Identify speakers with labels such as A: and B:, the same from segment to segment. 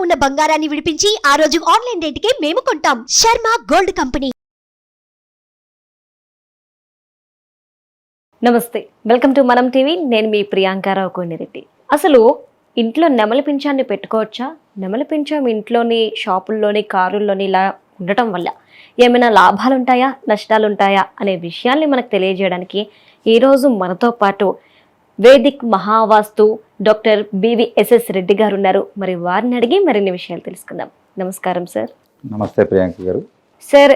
A: ఉన్న బంగారాన్ని విడిపించి ఆ రోజు ఆన్లైన్ రేటుకే మేము కొంటాం. Sharma gold company.
B: నమస్తే, వెల్కమ్ టు మనం టీవీ. నేను మీ ప్రియాంకారావు కోనిరెడ్డి. అసలు ఇంట్లో నెమలి పింఛాన్ని పెట్టుకోవచ్చా? నెమలి పింఛం ఇంట్లోని, షాపుల్లోని, కారుల్లోని ఇలా ఉండటం వల్ల ఏమైనా లాభాలు ఉంటాయా, నష్టాలు ఉంటాయా అనే విషయాల్ని మనకు తెలియజేయడానికి ఈరోజు మనతో పాటు వేదిక్ మహావాస్తు డాక్టర్ బివిఎస్ఎస్ రెడ్డి గారు ఉన్నారు. మరి వారిని అడిగి మరిన్ని విషయాలు తెలుసుకుందాం. నమస్కారం సార్.
C: నమస్తే ప్రియాంక గారు.
B: సార్,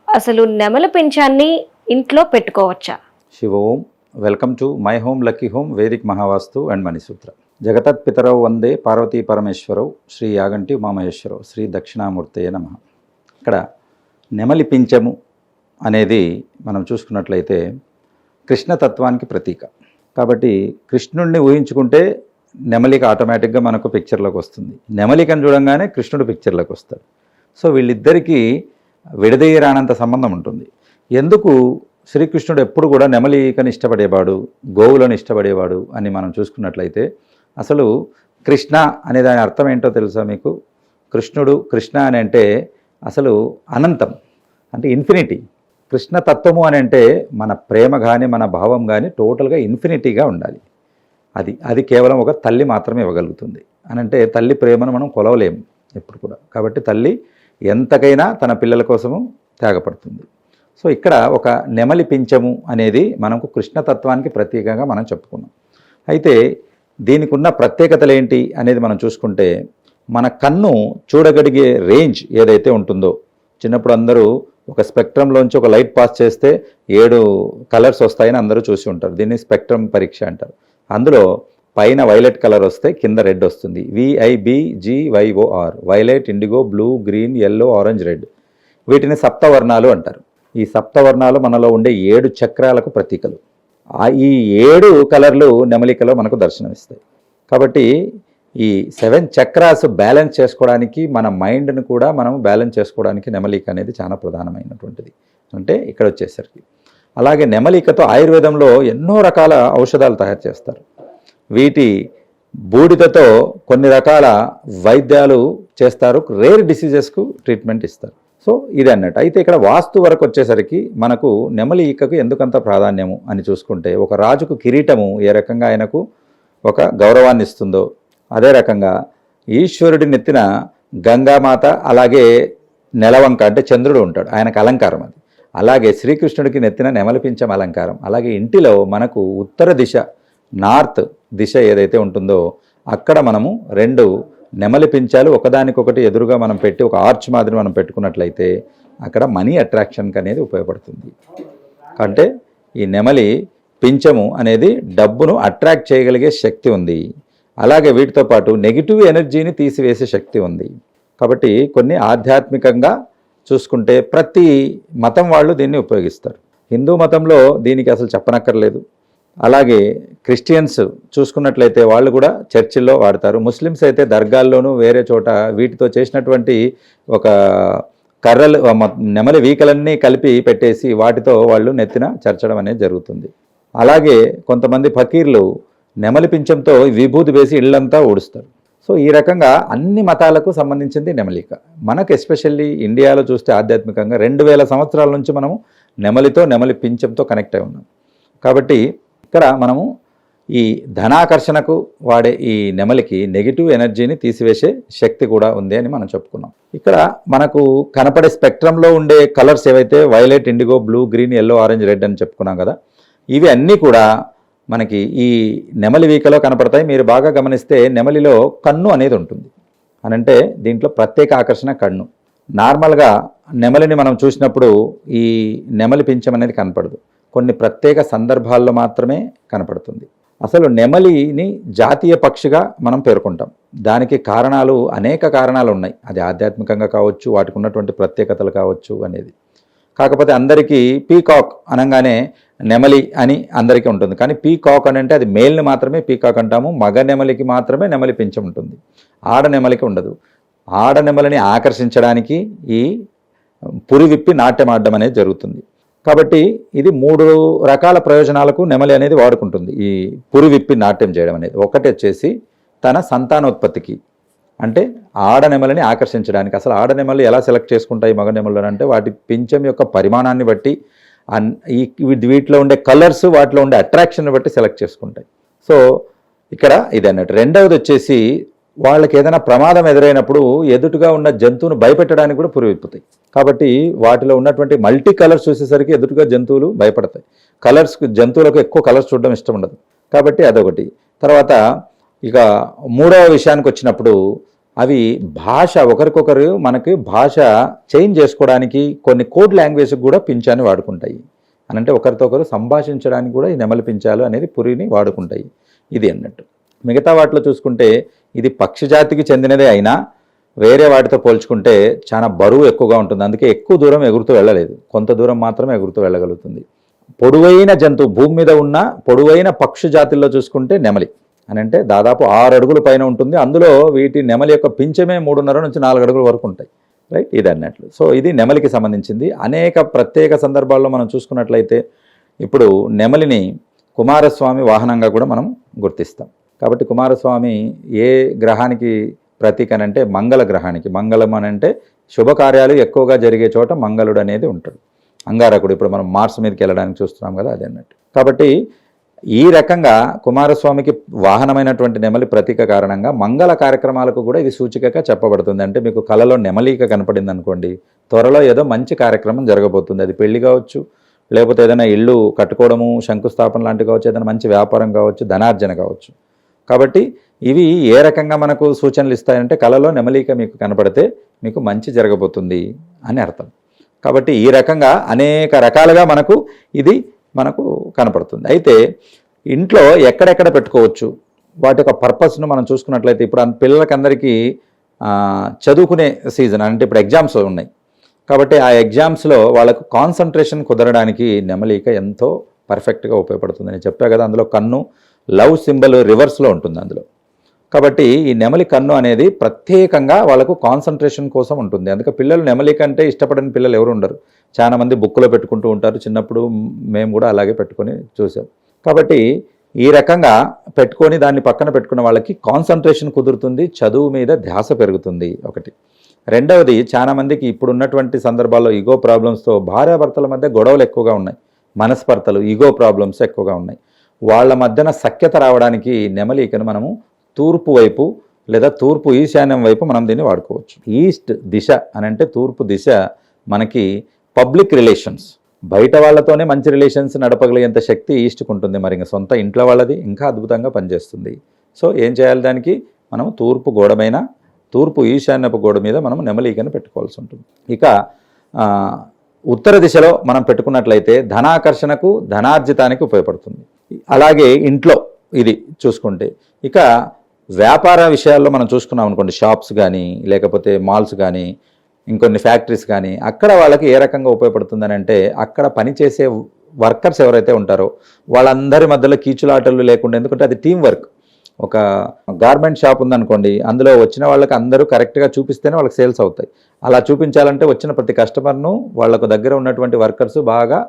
B: అసలు నెమలి పింఛాన్ని ఇంట్లో పెట్టుకోవచ్చా?
C: శివ ఓం. Welcome to my home lucky home Vedic Mahavastu and Manisutra. జగతత్ పితరవు వందే పార్వతీ పరమేశ్వరవు శ్రీ యాగంటి ఉమామహేశ్వరవు శ్రీ దక్షిణామూర్తయే నమః. ఇక్కడ నెమలి పింఛము అనేది మనం చూసుకున్నట్లయితే కృష్ణతత్వానికి ప్రతీక. కాబట్టి కృష్ణుడిని ఊహించుకుంటే నెమలిక ఆటోమేటిక్గా మనకు పిక్చర్లోకి వస్తుంది. నెమలికను చూడంగానే కృష్ణుడు పిక్చర్లోకి వస్తాడు. సో వీళ్ళిద్దరికీ విడదీయరానంత సంబంధం ఉంటుంది. ఎందుకు శ్రీకృష్ణుడు ఎప్పుడు కూడా నెమలికని ఇష్టపడేవాడు, గోవులను ఇష్టపడేవాడు అని మనం చూసుకున్నట్లయితే అసలు కృష్ణ అనే దాని అర్థం ఏంటో తెలుసా మీకు? కృష్ణుడు, కృష్ణ అని అంటే అసలు అనంతం, అంటే ఇన్ఫినిటీ. కృష్ణతత్వము అని అంటే మన ప్రేమ కానీ మన భావం కానీ టోటల్గా ఇన్ఫినిటీగా ఉండాలి. అది కేవలం ఒక తల్లి మాత్రమే ఇవ్వగలుగుతుంది. అని అంటే తల్లి ప్రేమను మనం కొలవలేము ఎప్పుడు కూడా. కాబట్టి తల్లి ఎంతకైనా తన పిల్లల కోసము త్యాగపడుతుంది. సో ఇక్కడ ఒక నెమలి పింఛము అనేది మనకు కృష్ణతత్వానికి ప్రత్యేకంగా మనం చెప్పుకున్నాం. అయితే దీనికి ఉన్న ప్రత్యేకతలు ఏంటి అనేది మనం చూసుకుంటే, మన కన్ను చూడగలిగే రేంజ్ ఏదైతే ఉంటుందో, చిన్నప్పుడు అందరూ ఒక స్పెక్ట్రంలోంచి ఒక లైట్ పాస్ చేస్తే 7 కలర్స్ వస్తాయని అందరూ చూసి ఉంటారు. దీన్ని స్పెక్ట్రమ్ పరీక్ష అంటారు. అందులో పైన వైలెట్ కలర్ వస్తే కింద రెడ్ వస్తుంది. VIBGYOR, violet, IndiGo, blue, green, yellow, orange, red. వీటిని సప్తవర్ణాలు అంటారు. ఈ సప్తవర్ణాలు మనలో ఉండే 7 చక్రాలకు ప్రతీకలు. ఈ 7 కలర్లు నెమలికలో మనకు దర్శనమిస్తాయి. కాబట్టి ఈ 7 చక్రాస్ బ్యాలెన్స్ చేసుకోవడానికి, మన మైండ్ను కూడా మనం బ్యాలెన్స్ చేసుకోవడానికి నెమలిక అనేది చాలా ప్రధానమైనటువంటిది. అంటే ఇక్కడ వచ్చేసరికి అలాగే నెమలికతో ఆయుర్వేదంలో ఎన్నో రకాల ఔషధాలు తయారు చేస్తారు. వీటి బూడిదతో కొన్ని రకాల వైద్యాలు చేస్తారు. రేర్ డిసీజెస్కు ట్రీట్మెంట్ ఇస్తారు. సో ఇది అన్నట్టు. అయితే ఇక్కడ వాస్తు వరకు వచ్చేసరికి మనకు నెమలి ఈకకు ఎందుకంత ప్రాధాన్యము అని చూసుకుంటే, ఒక రాజుకు కిరీటము ఏ రకంగా ఆయనకు ఒక గౌరవాన్ని ఇస్తుందో, అదే రకంగా ఈశ్వరుడి నెత్తిన గంగామాత, అలాగే నెలవంక అంటే చంద్రుడు ఉంటాడు, ఆయనకు అలంకారం అది. అలాగే శ్రీకృష్ణుడికి నెత్తిన నెమలి పింఛం అలంకారం. అలాగే ఇంటిలో మనకు ఉత్తర దిశ, నార్త్ దిశ ఏదైతే ఉంటుందో అక్కడ మనము 2 నెమలి పించాలు ఒకదానికొకటి ఎదురుగా మనం పెట్టి ఒక ఆర్చ్ మాదిరి మనం పెట్టుకున్నట్లయితే అక్కడ మనీ అట్రాక్షన్కి అనేది ఉపయోగపడుతుంది. అంటే ఈ నెమలి పింఛము అనేది డబ్బును అట్రాక్ట్ చేయగలిగే శక్తి ఉంది. అలాగే వీటితో పాటు నెగిటివ్ ఎనర్జీని తీసివేసే శక్తి ఉంది. కాబట్టి కొన్ని ఆధ్యాత్మికంగా చూసుకుంటే ప్రతి మతం వాళ్ళు దీన్ని ఉపయోగిస్తారు. హిందూ మతంలో దీనికి అసలు చెప్పనక్కర్లేదు. అలాగే క్రిస్టియన్స్ చూసుకున్నట్లయితే వాళ్ళు కూడా చర్చిల్లో వాడతారు. ముస్లిమ్స్ అయితే దర్గాల్లోనూ వేరే చోట వీటితో చేసినటువంటి ఒక కర్రలు, నెమలి వీకలన్నీ కలిపి పెట్టేసి వాటితో వాళ్ళు నెత్తిన చర్చడం అనేది జరుగుతుంది. అలాగే కొంతమంది ఫకీర్లు నెమలి పింఛంతో విభూతి వేసి ఇళ్ళంతా ఊడుస్తారు. సో ఈ రకంగా అన్ని మతాలకు సంబంధించింది నెమలిక. మనకు ఎస్పెషల్లీ ఇండియాలో చూస్తే ఆధ్యాత్మికంగా 2000 సంవత్సరాల నుంచి మనము నెమలితో, నెమలి పింఛంతో కనెక్ట్ అయి ఉన్నాం. కాబట్టి ఇక్కడ మనము ఈ ధనాకర్షణకు వాడే ఈ నెమలికి నెగిటివ్ ఎనర్జీని తీసివేసే శక్తి కూడా ఉంది అని మనం చెప్పుకున్నాం. ఇక్కడ మనకు కనపడే స్పెక్ట్రంలో ఉండే కలర్స్ ఏవైతే violet, IndiGo, blue, green, yellow, orange, red అని చెప్పుకున్నాం కదా, ఇవి అన్నీ కూడా మనకి ఈ నెమలి వీకలో కనపడతాయి. మీరు బాగా గమనిస్తే నెమలిలో కన్ను అనేది ఉంటుంది. అనంటే దీంట్లో ప్రత్యేక ఆకర్షణ కన్ను. నార్మల్గా నెమలిని మనం చూసినప్పుడు ఈ నెమలి పింఛం అనేది కనపడదు. కొన్ని ప్రత్యేక సందర్భాల్లో మాత్రమే కనపడుతుంది. అసలు నెమలిని జాతీయ పక్షిగా మనం పేర్కొంటాం. దానికి కారణాలు, అనేక కారణాలు ఉన్నాయి. అది ఆధ్యాత్మికంగా కావచ్చు, వాటికి ఉన్నటువంటి ప్రత్యేకతలు కావచ్చు అనేది. కాకపోతే అందరికీ పీకాక్ అనగానే నెమలి అని అందరికీ ఉంటుంది. కానీ పీకాక్ అని అంటే అది మేల్ని మాత్రమే పీకాక్ అంటాము. మగ నెమలికి మాత్రమే నెమలి పింఛం ఉంటుంది, ఆడ నెమలికి ఉండదు. ఆడ నెమలిని ఆకర్షించడానికి ఈ పురి విప్పి నాట్యం ఆడడం అనేది జరుగుతుంది. కాబట్టి ఇది 3 రకాల ప్రయోజనాలకు నెమలి అనేది వాడుకుంటుంది. ఈ పురి విప్పి నాట్యం చేయడం అనేది ఒకటి వచ్చేసి తన సంతానోత్పత్తికి, అంటే ఆడనెమలని ఆకర్షించడానికి. అసలు ఆడనెమలు ఎలా సెలెక్ట్ చేసుకుంటాయి మగ నెమలు అంటే వాటి పింఛం యొక్క పరిమాణాన్ని బట్టి, వీటిలో ఉండే కలర్స్, వాటిలో ఉండే అట్రాక్షన్ బట్టి సెలెక్ట్ చేసుకుంటాయి. సో ఇక్కడ ఇది అన్నట్టు. రెండవది వచ్చేసి వాళ్ళకి ఏదైనా ప్రమాదం ఎదురైనప్పుడు ఎదుటిగా ఉన్న జంతువును భయపెట్టడానికి కూడా పురివిప్పుతాయి. కాబట్టి వాటిలో ఉన్నటువంటి మల్టీ కలర్స్ చూసేసరికి ఎదుటిగా జంతువులు భయపడతాయి. జంతువులకు ఎక్కువ కలర్స్ చూడడం ఇష్టం ఉండదు. కాబట్టి అదొకటి. తర్వాత ఇక మూడవ విషయానికి వచ్చినప్పుడు అవి భాష, ఒకరికొకరు మనకి భాష చేంజ్ చేసుకోవడానికి కొన్ని కోడ్ లాంగ్వేజ్ కూడా పింఛాన్ని వాడుకుంటాయి. అంటే ఒకరితో ఒకరు సంభాషించడానికి కూడా ఈ నెమలి పించాలు అనేది పురిని వాడుకుంటాయి. ఇది అన్నట్టు. మిగతా వాటిలో చూసుకుంటే ఇది పక్షి జాతికి చెందినదే అయినా వేరే వాటితో పోల్చుకుంటే చాలా బరువు ఎక్కువగా ఉంటుంది. అందుకే ఎక్కువ దూరం ఎగురుతూ వెళ్ళలేదు, కొంత దూరం మాత్రమే ఎగురుతూ వెళ్ళగలుగుతుంది. పొడవైన జంతువు, భూమి మీద ఉన్న పొడవైన పక్షి జాతుల్లో చూసుకుంటే నెమలి అని అంటే దాదాపు 6 అడుగుల పైన ఉంటుంది. అందులో వీటి నెమలి యొక్క పింఛమే 3.5 నుంచి 4 అడుగుల వరకు ఉంటాయి. రైట్, ఇది అన్నట్లు. సో ఇది నెమలికి సంబంధించింది. అనేక ప్రత్యేక సందర్భాల్లో మనం చూసుకున్నట్లయితే ఇప్పుడు నెమలిని కుమారస్వామి వాహనంగా కూడా మనం గుర్తిస్తాం. కాబట్టి కుమారస్వామి ఏ గ్రహానికి ప్రతీక అని అంటే మంగళ గ్రహానికి. మంగళం అని అంటే శుభకార్యాలు ఎక్కువగా జరిగే చోట మంగళుడు అనేది ఉంటాడు. అంగారకుడు, ఇప్పుడు మనం మార్స్ మీదకి వెళ్ళడానికి చూస్తున్నాం కదా, అది అన్నట్టు. కాబట్టి ఈ రకంగా కుమారస్వామికి వాహనమైనటువంటి నెమలి ప్రతీక కారణంగా మంగళ కార్యక్రమాలకు కూడా ఇది సూచికగా చెప్పబడుతుంది. అంటే మీకు కళలో నెమలిక కనపడింది అనుకోండి, త్వరలో ఏదో మంచి కార్యక్రమం జరగబోతుంది. అది పెళ్లి కావచ్చు, లేకపోతే ఏదైనా ఇల్లు కట్టుకోవడము, శంకుస్థాపన లాంటివి కావచ్చు, ఏదైనా మంచి వ్యాపారం కావచ్చు, ధనార్జన కావచ్చు. కాబట్టి ఇవి ఏ రకంగా మనకు సూచనలు ఇస్తాయంటే కళలో నెమలిక మీకు కనపడితే మీకు మంచి జరగబోతుంది అని అర్థం. కాబట్టి ఈ రకంగా అనేక రకాలుగా ఇది మనకు కనపడుతుంది. అయితే ఇంట్లో ఎక్కడెక్కడ పెట్టుకోవచ్చు, వాటి యొక్క పర్పస్ను మనం చూసుకున్నట్లయితే ఇప్పుడు పిల్లలకందరికీ చదువుకునే సీజన్ అంటే ఇప్పుడు ఎగ్జామ్స్ ఉన్నాయి. కాబట్టి ఆ ఎగ్జామ్స్లో వాళ్ళకు కాన్సన్ట్రేషన్ కుదరడానికి నెమలిక ఎంతో పర్ఫెక్ట్గా ఉపయోగపడుతుంది. నేను చెప్పా కదా, అందులో కన్ను లవ్ సింబల్ రివర్స్లో ఉంటుంది అందులో. కాబట్టి ఈ నెమలి కన్ను అనేది ప్రత్యేకంగా వాళ్ళకు కాన్సన్ట్రేషన్ కోసం ఉంటుంది. అందుకే పిల్లలు నెమలి కంటే ఇష్టపడని పిల్లలు ఎవరు ఉండరు. చాలామంది బుక్లో పెట్టుకుంటూ ఉంటారు. చిన్నప్పుడు మేము కూడా అలాగే పెట్టుకొని చూసాం. కాబట్టి ఈ రకంగా పెట్టుకొని దాన్ని పక్కన పెట్టుకున్న వాళ్ళకి కాన్సన్ట్రేషన్ కుదురుతుంది, చదువు మీద ధ్యాస పెరుగుతుంది ఒకటి. రెండవది, చాలామందికి ఇప్పుడు ఉన్నటువంటి సందర్భాల్లో ఈగో ప్రాబ్లమ్స్తో భార్యాభర్తల మధ్య గొడవలు ఎక్కువగా ఉన్నాయి. మనస్పర్ధలు, ఈగో ప్రాబ్లమ్స్ ఎక్కువగా ఉన్నాయి. వాళ్ళ మధ్యన సఖ్యత రావడానికి నెమలికను మనము తూర్పు వైపు లేదా తూర్పు ఈశాన్యం వైపు మనం దీన్ని వాడుకోవచ్చు. ఈస్ట్ దిశ అని అంటే తూర్పు దిశ మనకి పబ్లిక్ రిలేషన్స్, బయట వాళ్ళతోనే మంచి రిలేషన్స్ నడపగలిగేంత శక్తి ఈస్ట్కి ఉంటుంది. మరి ఇంకా సొంత ఇంట్లో వాళ్ళది ఇంకా అద్భుతంగా పనిచేస్తుంది. సో ఏం చేయాలి, దానికి మనం తూర్పు గోడమైన తూర్పు ఈశాన్యపు గోడ మీద మనం నెమలికను పెట్టుకోవాల్సి ఉంటుంది. ఇక ఉత్తర దిశలో మనం పెట్టుకున్నట్లయితే ధనాకర్షణకు, ధనార్జితానికి ఉపయోగపడుతుంది. అలాగే ఇంట్లో ఇది చూసుకుంటే ఇక వ్యాపార విషయాల్లో మనం చూసుకున్నాం అనుకోండి, షాప్స్ కానీ లేకపోతే మాల్స్ కానీ ఇంకొన్ని ఫ్యాక్టరీస్ కానీ, అక్కడ వాళ్ళకి ఏ రకంగా ఉపయోగపడుతుందని అంటే అక్కడ పనిచేసే వర్కర్స్ ఎవరైతే ఉంటారో వాళ్ళందరి మధ్యలో కీచులాటలు లేకుండా, ఎందుకంటే అది టీం వర్క్. ఒక గార్మెంట్ షాప్ ఉందనుకోండి, అందులో వచ్చిన వాళ్ళకి అందరూ కరెక్ట్గా చూపిస్తేనే వాళ్ళకి సేల్స్ అవుతాయి. అలా చూపించాలంటే వచ్చిన ప్రతి కస్టమర్ను వాళ్ళకు దగ్గర ఉన్నటువంటి వర్కర్స్ బాగా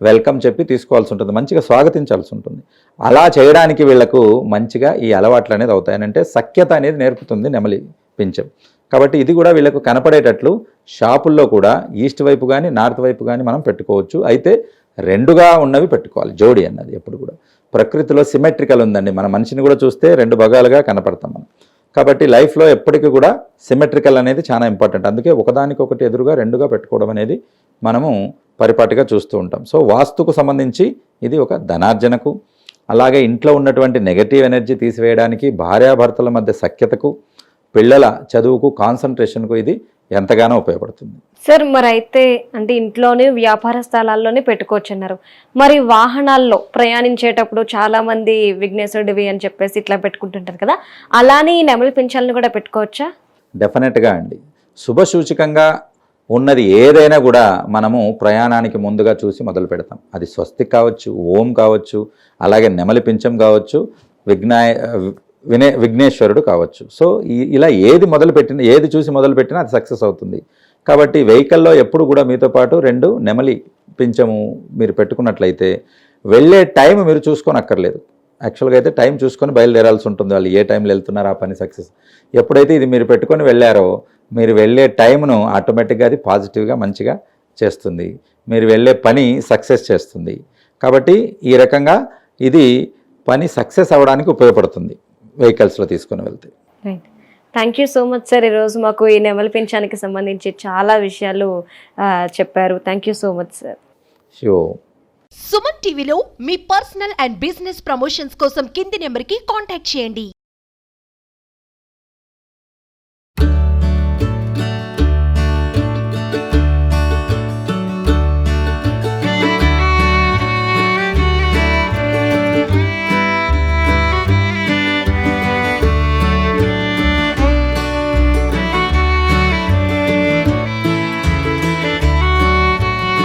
C: వెల్కమ్ చెప్పి తీసుకోవాల్సి ఉంటుంది, మంచిగా స్వాగతించాల్సి ఉంటుంది. అలా చేయడానికి వీళ్లకు మంచిగా ఈ అలవాట్లు అనేది అవుతాయి. అంటే సఖ్యత అనేది నేర్పుతుంది నెమలి పింఛం. కాబట్టి ఇది కూడా వీళ్ళకు కనపడేటట్లు షాపుల్లో కూడా ఈస్ట్ వైపు కానీ నార్త్ వైపు కానీ మనం పెట్టుకోవచ్చు. అయితే రెండుగా ఉన్నవి పెట్టుకోవాలి. జోడి అన్నది ఎప్పుడు కూడా ప్రకృతిలో సిమెట్రికల్ ఉందండి. మన మనిషిని కూడా చూస్తే 2 భాగాలుగా కనపడతాం మనం. కాబట్టి లైఫ్లో ఎప్పటికీ కూడా సిమెట్రికల్ అనేది చాలా ఇంపార్టెంట్. అందుకే ఒకదానికొకటి ఎదురుగా 2గా పెట్టుకోవడం అనేది మనము పరిపాటిగా చూస్తూ ఉంటాం. సో వాస్తుకు సంబంధించి ఇది ఒక ధనార్జనకు, అలాగే ఇంట్లో ఉన్నటువంటి నెగటివ్ ఎనర్జీ తీసివేయడానికి, భార్యాభర్తల మధ్య సఖ్యతకు, పిల్లల చదువుకు, కాన్సన్ట్రేషన్కు ఇది ఎంతగానో ఉపయోగపడుతుంది.
B: సార్ మరి అయితే అంటే ఇంట్లోనే వ్యాపార స్థలాల్లోనే పెట్టుకోవచ్చు అన్నారు. మరి వాహనాల్లో ప్రయాణించేటప్పుడు చాలా మంది విఘ్నేశ్వరుడివి అని చెప్పేసి ఇట్లా పెట్టుకుంటుంటారు కదా, అలానే ఈ నెమలి పింఛాలను కూడా పెట్టుకోవచ్చా?
C: డెఫినెట్గా అండి. శుభసూచకంగా ఉన్నది ఏదైనా కూడా మనము ప్రయాణానికి ముందుగా చూసి మొదలు పెడతాం. అది స్వస్తిక్ కావచ్చు, ఓం కావచ్చు, అలాగే నెమలి పింఛం కావచ్చు, విఘ్నేశ్వరుడు కావచ్చు. సో ఇలా ఏది చూసి మొదలుపెట్టినా అది సక్సెస్ అవుతుంది. కాబట్టి వెహికల్లో ఎప్పుడు కూడా మీతో పాటు 2 నెమలి పింఛము మీరు పెట్టుకున్నట్లయితే వెళ్ళే టైం మీరు చూసుకోనక్కర్లేదు. యాక్చువల్గా అయితే టైం చూసుకొని బయలుదేరాల్సి ఉంటుంది. వాళ్ళు ఏ టైంలో వెళ్తున్నారో ఆ పని సక్సెస్. ఎప్పుడైతే ఇది మీరు పెట్టుకొని వెళ్ళారో మీరు వెళ్ళే టైంను ఆటోమేటిక్గా అది పాజిటివ్గా మంచిగా చేస్తుంది. మీరు వెళ్ళే పని సక్సెస్ చేస్తుంది. కాబట్టి ఈ రకంగా ఇది పని సక్సెస్ అవ్వడానికి ఉపయోగపడుతుంది వెహికల్స్లో తీసుకొని వెళ్తే.
B: Right, thank you so much sir. ఈరోజు మాకు ఈ నెమలి పింఛానికి సంబంధించి చాలా విషయాలు చెప్పారు. Thank you so much sir.
C: Show
A: Suman టీవీలో మీ పర్సనల్ అండ్ బిజినెస్ ప్రమోషన్స్ కోసం కింది నెంబర్కి కాంటాక్ట్ చేయండి.